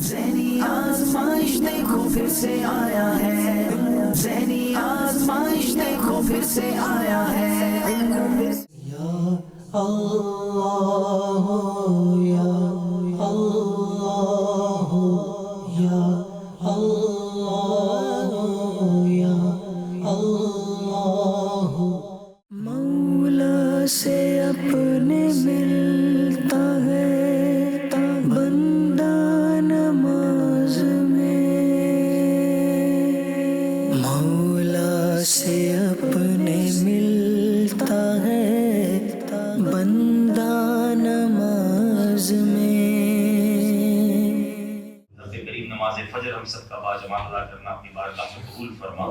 ذہنی آزمائش دیکھو پھر سے آیا ہے، ذہنی آزمائش دیکھو پھر سے آیا ہے۔ یا اللہ یا اللہ یا اللہ یا اللہ، مولا سے اپنے ملتا ہے بندہ نماز میں، مولا سے اپنے ملتا ہے بندہ نماز میں۔ رب کریم نماز فجر ہم سب کا باجماعت ادا کرنا اپنی بارگاہ میں قبول فرما،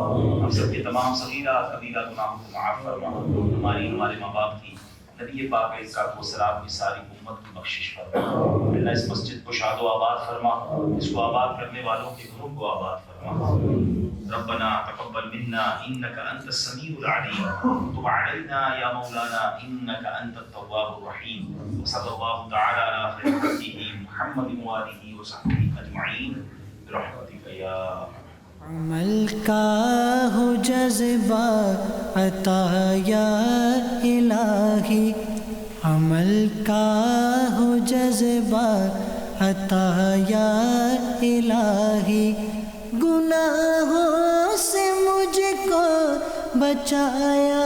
ہم سب کے تمام صغیرہ کبیرہ گناہوں کو معاف فرما، ہمارے ماں باپ کی، نبی پاک علیہ الصلوۃ والسلام کی ساری امت کی بخشش فرما۔ اللہ اس مسجد کو شاد و آباد فرما، اس کو آباد کرنے والوں کے گھروں کو آباد فرما۔ ربنا تقبل منا انك انت السميع العليم تب علينا يا مولانا انك انت التواب الرحيم، وصلى الله تعالى على خير خلقه محمد وآله وصحبه اجمعين برحمتك يا عمل کا ہو جذبہ عطا یا الہی، عمل کا ہو جذبہ عطا یا الہی، گناہوں سے مجھ کو بچایا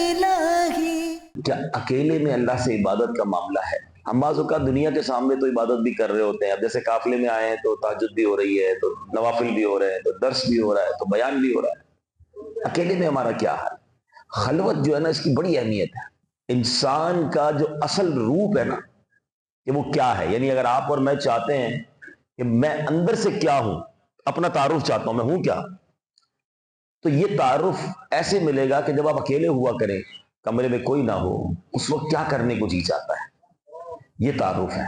الہی۔ کیا اکیلے میں اللہ سے عبادت کا معاملہ ہے؟ ہم بعض اوقات دنیا کے سامنے تو عبادت بھی کر رہے ہوتے ہیں، اب جیسے قافلے میں آئے ہیں تو تہجد بھی ہو رہی ہے، تو نوافل بھی ہو رہے ہیں، تو درس بھی ہو رہا ہے، تو بیان بھی ہو رہا ہے۔ اکیلے میں ہمارا کیا حال؟ خلوت جو ہے نا، اس کی بڑی اہمیت ہے۔ انسان کا جو اصل روپ ہے نا کہ وہ کیا ہے، یعنی اگر آپ اور میں چاہتے ہیں کہ میں اندر سے کیا ہوں، اپنا تعارف چاہتا ہوں میں ہوں کیا، تو یہ تعارف ایسے ملے گا کہ جب آپ اکیلے ہوا کریں، کمرے میں کوئی نہ ہو، اس وقت کیا کرنے کو جی چاہتا ہے، یہ تعارف ہے۔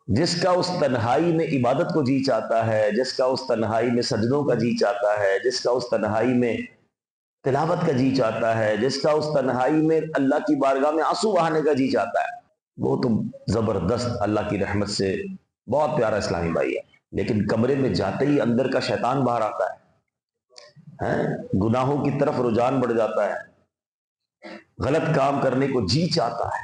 جس کا اس تنہائی میں عبادت کو جی چاہتا ہے، جس کا اس تنہائی میں سجدوں کا جی چاہتا ہے، جس کا اس تنہائی میں تلاوت کا جی چاہتا ہے، جس کا اس تنہائی میں اللہ کی بارگاہ میں آنسو بہانے کا جی چاہتا ہے، وہ تو زبردست اللہ کی رحمت سے بہت پیارا اسلامی بھائی ہے۔ لیکن کمرے میں جاتے ہی اندر کا شیطان باہر آتا ہے، گناہوں کی طرف رجحان بڑھ جاتا ہے، غلط کام کرنے کو جی چاہتا ہے،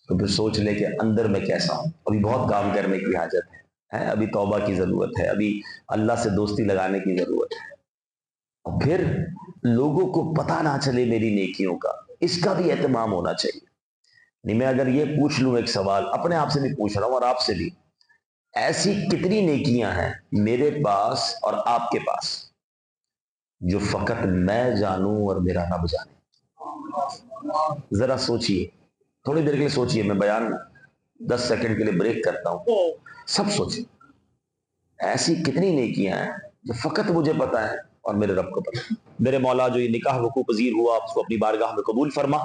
تو پھر سوچ لے کہ اندر میں کیسا ہوں۔ ابھی بہت کام کرنے کی حاجت ہے، ابھی توبہ کی ضرورت ہے، ابھی اللہ سے دوستی لگانے کی ضرورت ہے۔ اور پھر لوگوں کو پتہ نہ چلے میری نیکیوں کا، اس کا بھی اہتمام ہونا چاہیے۔ نہیں، میں اگر یہ پوچھ لوں ایک سوال، اپنے آپ سے بھی پوچھ رہا ہوں اور آپ سے بھی، ایسی کتنی نیکیاں ہیں میرے پاس اور آپ کے پاس جو فقط میں جانوں اور میرا رب جانے؟ ذرا سوچئے، تھوڑی دیر کے لیے سوچئے، میں بیان 10 سیکنڈ کے لیے بریک کرتا ہوں، سب سوچیں ایسی کتنی نیکیاں ہیں جو فقط مجھے پتہ ہے اور میرے رب کو پتہ ہے۔ میرے مولا جو یہ نکاح وقوع پذیر ہوا، آپ اس کو اپنی بارگاہ میں قبول فرما،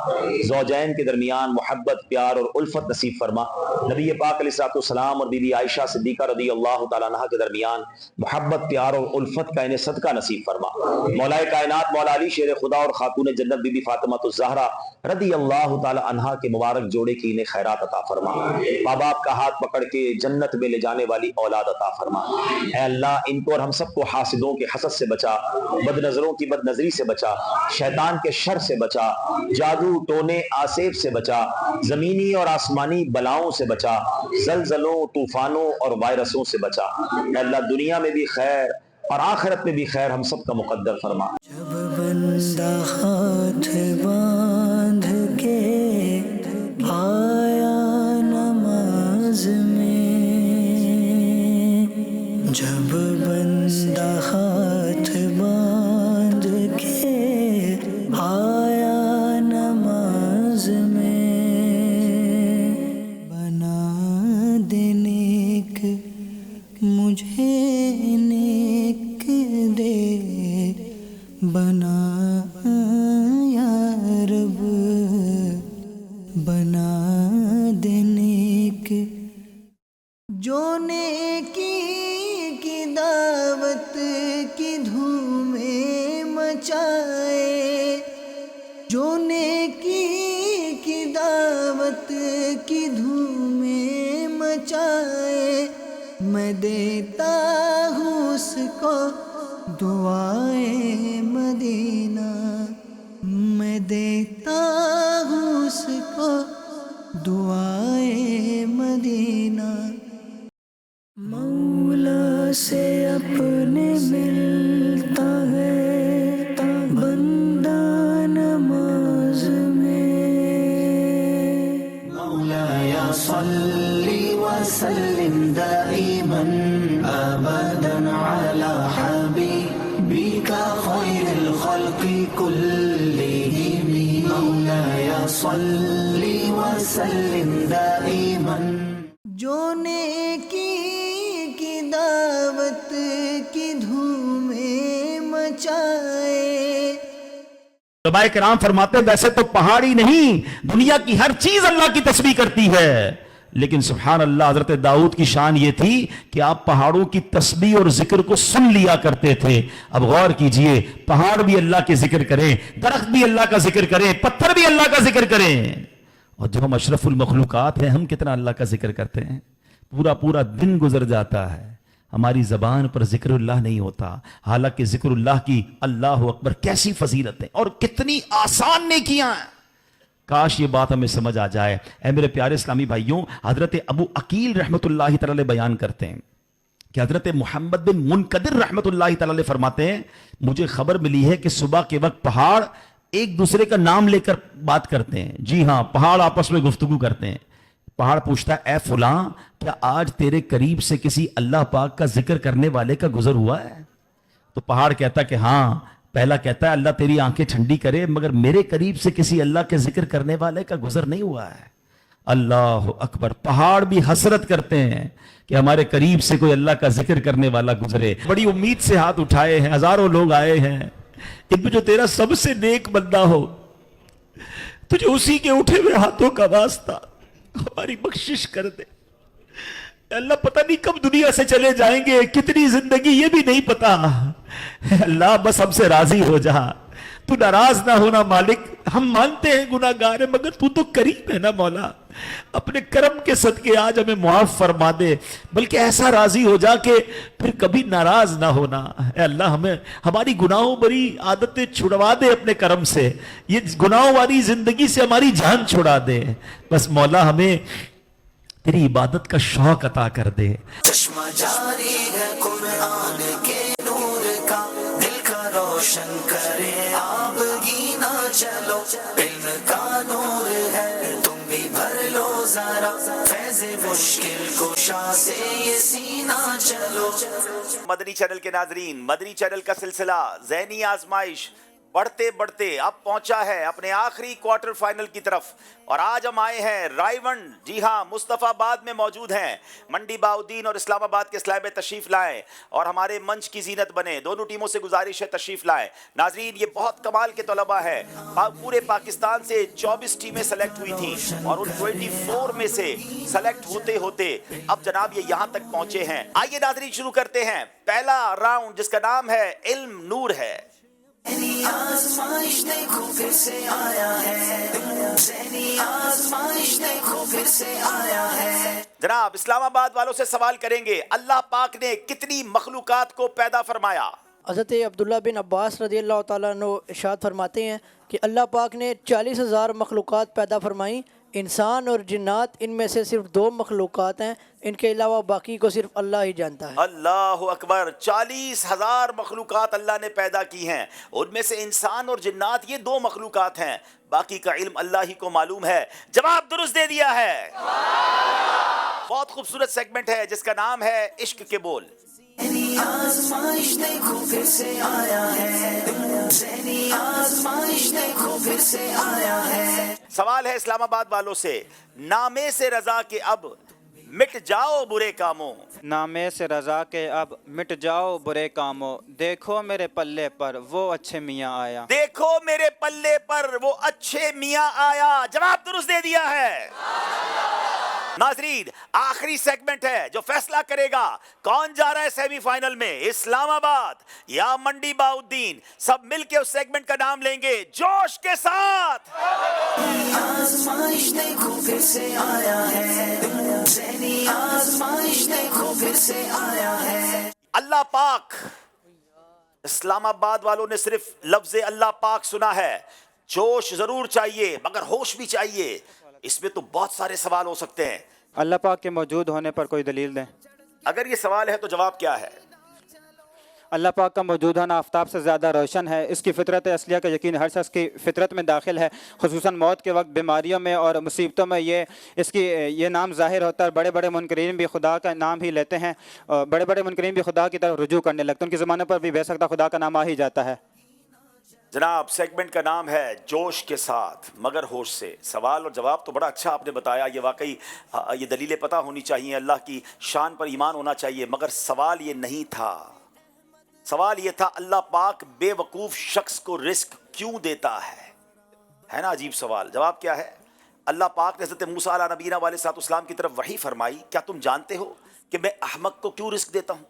زوجین کے درمیان محبت، پیار اور الفت نصیب فرما، نبی پاک علیہ الصلوۃ والسلام اور بی بی عائشہ صدیقہ رضی اللہ تعالیٰ عنہا کے درمیان محبت، پیار اور الفت کا انہیں صدقہ نصیب فرما۔ مولا کائنات مولا علی شیر خدا اور خاتون جنت بی بی فاطمہ الزہرا رضی اللہ تعالیٰ عنہا کے مبارک جوڑے کی انہیں خیرات عطا فرما، ماں باپ کا ہاتھ پکڑ کے جنت میں لے جانے والی اولاد عطا فرما۔ اے اللہ، ان کو اور ہم سب کو حاسدوں کے حسد سے بچا، بد نظروں کی بد نظری سے بچا، شیطان کے شر سے بچا، جادو ٹونے آسیب سے بچا، زمینی اور آسمانی بلاؤں سے بچا، زلزلوں، طوفانوں اور وائرسوں سے بچا۔ اے اللہ، دنیا میں بھی خیر اور آخرت میں بھی خیر ہم سب کا مقدر فرما۔ جب بندہ ہاتھ باندھ کے آیا نماز میں، جب بندہ ہاتھ باندھ کے آیا نماز میں، بنا دے نیک مجھے نیک دے، بنا یا رب، بنا دے نیک، جو نیکی کی دعوت کی دھومیں مچائے، جو نیکی کی دعوت کی دھومیں مچائے، میں دیتا ہوں اس کو دعائے مدینہ، میں دیتا ہوں اس کو دعائے مدینہ، مولا سے اپنے ملتا ہے بندہ نماز میں، مولاي صل وسلم دائما ابدا على حبيبك خير الخلق كلهم، مولاي صل وسلم دائما، جو نیکی کی دعوت کی دھومیں مچائے۔ علماء کرام فرماتے ہیں ویسے تو پہاڑ ہی نہیں، دنیا کی ہر چیز اللہ کی تسبیح کرتی ہے، لیکن سبحان اللہ حضرت داؤد کی شان یہ تھی کہ آپ پہاڑوں کی تسبیح اور ذکر کو سن لیا کرتے تھے۔ اب غور کیجئے، پہاڑ بھی اللہ کے ذکر کریں، درخت بھی اللہ کا ذکر کریں، پتھر بھی اللہ کا ذکر کریں، اور جو ہم اشرف المخلوقات ہیں ہم کتنا اللہ کا ذکر کرتے ہیں۔ پورا پورا دن گزر جاتا ہے ہماری زبان پر ذکر اللہ نہیں ہوتا، حالانکہ ذکر اللہ کی اللہ اکبر کیسی فضیلت ہے اور کتنی آسان نیکیاں ہیں۔ کاش یہ بات ہمیں سمجھ آ جائے۔ اے میرے پیارے اسلامی بھائیوں، حضرت ابو عقیل رحمت اللہ تعالی بیان کرتے ہیں کہ حضرت محمد بن منقدر رحمت اللہ تعالی فرماتے ہیں مجھے خبر ملی ہے کہ صبح کے وقت پہاڑ ایک دوسرے کا نام لے کر بات کرتے ہیں۔ جی ہاں، پہاڑ آپس میں گفتگو کرتے ہیں۔ پہاڑ پوچھتا ہے اے فلاں، کیا آج تیرے قریب سے کسی اللہ پاک کا ذکر کرنے والے کا گزر ہوا ہے؟ تو پہاڑ کہتا ہے کہ ہاں۔ پہلا کہتا ہے اللہ تیری آنکھیں ٹھنڈی کرے، مگر میرے قریب سے کسی اللہ کے ذکر کرنے والے کا گزر نہیں ہوا ہے۔ اللہ اکبر۔ پہاڑ بھی حسرت کرتے ہیں کہ ہمارے قریب سے کوئی اللہ کا ذکر کرنے والا گزرے۔ بڑی امید سے ہاتھ اٹھائے ہیں، ہزاروں لوگ آئے ہیں، ان میں جو تیرا سب سے نیک بندہ ہو، تجھے اسی کے اٹھے ہوئے ہاتھوں کا واسطہ ہماری بخشش کر دے۔ اللہ پتہ نہیں کب دنیا سے چلے جائیں گے، کتنی زندگی یہ بھی نہیں پتا۔ اللہ بس ہم سے راضی ہو جا، تو ناراض نہ ہونا مالک۔ ہم مانتے ہیں گناہ گار ہیں، مگر تو تو کریم ہے نا مولا، اپنے کرم کے صدقے آج ہمیں معاف فرما دے، بلکہ ایسا راضی ہو جا کہ پھر کبھی ناراض نہ ہونا۔ اے اللہ ہمیں ہماری گناہوں بری عادتیں چھڑوا دے اپنے کرم سے، یہ گناہوں والی زندگی سے ہماری جان چھڑا دے۔ بس مولا ہمیں تیری عبادت کا شوق عطا کر دے۔ چشمہ جاری ہے قرآن کے نور کا، دل کا روشن کرے آپ گینا چلو، علم کا نور ہے تم بھی بھر لو ذرا، فیض مشکل کشا سے یہ سینہ چلو۔ مدنی چینل کے ناظرین، مدنی چینل کا سلسلہ ذہنی آزمائش بڑھتے بڑھتے اب پہنچا ہے اپنے آخری کوارٹر فائنل کی طرف، اور آج ہم آئے ہیں رائے ون، جی ہاں مصطفیٰ آباد میں موجود ہیں۔ منڈی باؤدین اور اسلام آباد کے اسلام میں تشریف لائیں اور ہمارے منچ کی زینت بنیں۔ دونوں ٹیموں سے گزارش ہے تشریف لائیں۔ ناظرین یہ بہت کمال کے طلباء ہیں، پورے پاکستان سے 24 ٹیمیں سلیکٹ ہوئی تھیں اور ان 24 میں سے سلیکٹ ہوتے ہوتے اب جناب یہ یہاں تک پہنچے ہیں۔ آئیے ناظرین شروع کرتے ہیں پہلا راؤنڈ جس کا نام ہے علم نور ہے۔ ذہنی آزمائش دیکھو پھر سے آیا ہے، ذہنی آزمائش دیکھو پھر سے آیا ہے۔ جناب اسلام آباد والوں سے سوال کریں گے، اللہ پاک نے کتنی مخلوقات کو پیدا فرمایا؟ حضرت عبداللہ بن عباس رضی اللہ تعالیٰ عنہ ارشاد فرماتے ہیں کہ اللہ پاک نے 40,000 مخلوقات پیدا فرمائیں، انسان اور جنات ان میں سے صرف 2 مخلوقات ہیں، ان کے علاوہ باقی کو صرف اللہ ہی جانتا ہے۔ اللہ اکبر، 40,000 مخلوقات اللہ نے پیدا کی ہیں، ان میں سے انسان اور جنات یہ 2 مخلوقات ہیں، باقی کا علم اللہ ہی کو معلوم ہے۔ جواب درست دے دیا ہے۔ بہت خوبصورت سیگمنٹ ہے جس کا نام ہے عشق کے بول۔ ذہنی آزمائش دیکھو پھر سے آیا ہے، ذہنی آزمائش دیکھو پھر سے آیا ہے۔ سوال ہے اسلام آباد والوں سے، نامے سے رضا کے اب مٹ جاؤ برے کاموں۔ نامے سے رضا کے اب مٹ جاؤ برے کاموں، دیکھو میرے پلے پر وہ اچھے میاں آیا۔ دیکھو میرے پلے پر وہ اچھے میاں آیا۔ جواب درست دے دیا ہے۔ ناظرین آخری سیگمنٹ ہے جو فیصلہ کرے گا کون جا رہا ہے سیمی فائنل میں، اسلام آباد یا منڈی باؤدین۔ سب مل کے اس سیگمنٹ کا نام لیں گے جوش کے ساتھ۔ آزمائش دیکھو پھر سے آیا ہے، نئی آزمائش دیکھو پھر سے آیا ہے. اللہ پاک. اسلام آباد والوں نے صرف لفظ اللہ پاک سنا ہے. جوش ضرور چاہیے مگر ہوش بھی چاہیے. اس میں تو بہت سارے سوال ہو سکتے ہیں. اللہ پاک کے موجود ہونے پر کوئی دلیل دیں. اگر یہ سوال ہے تو جواب کیا ہے؟ اللہ پاک کا موجود ہونا آفتاب سے زیادہ روشن ہے. اس کی فطرت اصلیہ کا یقین ہر شخص کی فطرت میں داخل ہے، خصوصاً موت کے وقت بیماریوں میں اور مصیبتوں میں یہ نام ظاہر ہوتا ہے. بڑے بڑے منکرین بھی خدا کا نام ہی لیتے ہیں، بڑے بڑے منکرین بھی خدا کی طرف رجوع کرنے لگتے ہیں. ان کی زمانوں پر بھی بے سکتا خدا کا نام آ ہی جاتا ہے. جناب سیگمنٹ کا نام ہے جوش کے ساتھ مگر ہوش سے. سوال اور جواب تو بڑا اچھا آپ نے بتایا. یہ واقعی یہ دلیلیں پتہ ہونی چاہیے، اللہ کی شان پر ایمان ہونا چاہیے. مگر سوال یہ نہیں تھا. سوال یہ تھا اللہ پاک بے وقوف شخص کو رزق کیوں دیتا ہے نا عجیب سوال. جواب کیا ہے؟ اللہ پاک نے حضرت موسیٰ علیہ نبینا علیہ الصلوۃ والسلام کی طرف وحی فرمائی، کیا تم جانتے ہو کہ میں احمق کو کیوں رزق دیتا ہوں؟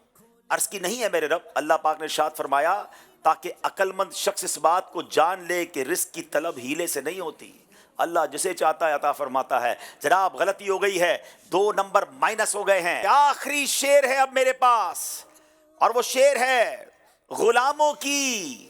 عرض کی نہیں ہے میرے رب. اللہ پاک نے ارشاد فرمایا تاکہ عقل مند شخص اس بات کو جان لے کہ رزق کی طلب ہیلے سے نہیں ہوتی، اللہ جسے چاہتا ہے عطا فرماتا ہے. جناب غلطی ہو گئی ہے، 2 نمبر مائنس ہو گئے ہیں. آخری شعر ہے اب میرے پاس اور وہ شعر ہے غلاموں کی.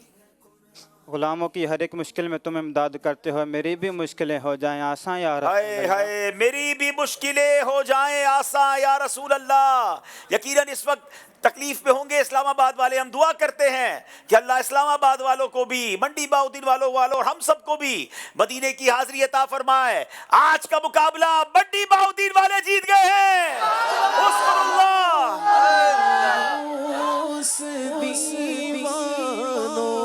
غلاموں کی ہر ایک مشکل میں تم امداد کرتے ہو، میری بھی مشکلیں ہو جائیں آسان یا رسول ہائے اللہ. ہائے میری بھی مشکلیں ہو جائیں آسان یا رسول اللہ. یقیناً اس وقت تکلیف میں ہوں گے اسلام آباد والے. ہم دعا کرتے ہیں کہ اللہ اسلام آباد والوں کو بھی، منڈی بہاؤالدین والوں اور ہم سب کو بھی مدینے کی حاضری عطا فرمائے. آج کا مقابلہ منڈی بہاؤالدین والے جیت گئے ہیں. اذکر اللہ. اس دیوانوں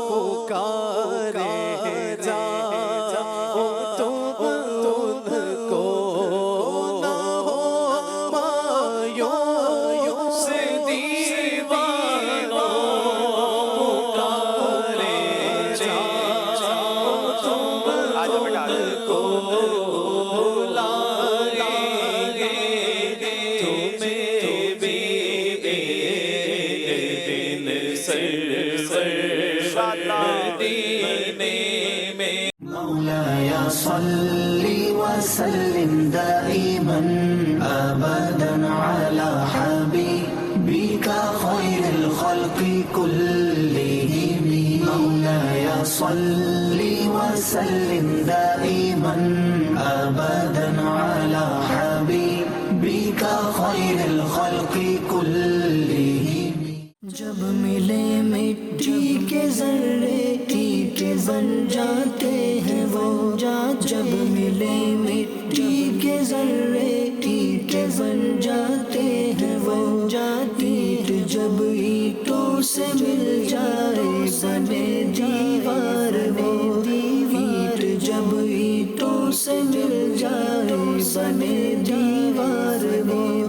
پکارے جاؤ تم ان کو نہ ہو مایوس. دیوانوں پکارے جاؤ تم ان کو بلائیں گے تمہیں بھی ایک دن مولاي صل وسلم دائما أبدا على حبيبك خير الخلق كلهم. مولاي صل وسلم دائما أبدا على حبيبك خير الخلق كلهم. جب ملے مٹی کے ذرے کے بن جاتے ہیں وہ جب ملے مٹی کے ذرے کے بن جاتے ہیں وہ اینٹ جب اینٹوں سے مل جائے بنے دیوار وہ اینٹ جب اینٹوں سے مل جائے بنے دیوار وہ